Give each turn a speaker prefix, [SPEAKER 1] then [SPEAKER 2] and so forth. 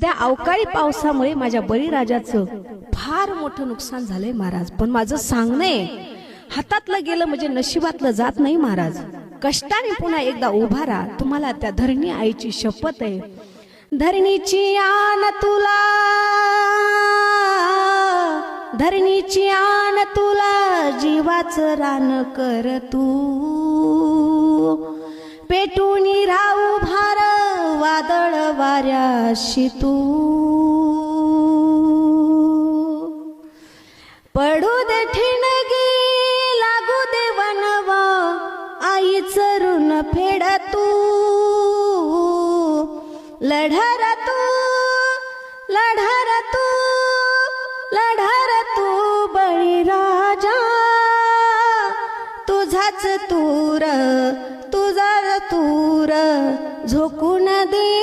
[SPEAKER 1] सध्या अवकाळी पावसामुळे माझ्या बळीराजाचं फार मोठं नुकसान झालंय महाराज. पण माझं सांगणे हातातलं गेलं म्हणजे नशिबातलं जात नाही महाराज. कष्टाने पुन्हा एकदा उभा राहा. तुम्हाला त्या धरणी आईची शपथ आहे. धरणीची आन तुला, धरणीची आन तुला, जीवाचं रान कर तू. पेटून राहू भार वादळ वाऱ्याशी तू. पडू दे ठिणगी लागू दे वनवा, आईचं ऋण फेड तू. लढर तू, लढर तू, लढर तू बळीराजा. तुझाच तूर, तुझा तूर झोकून दे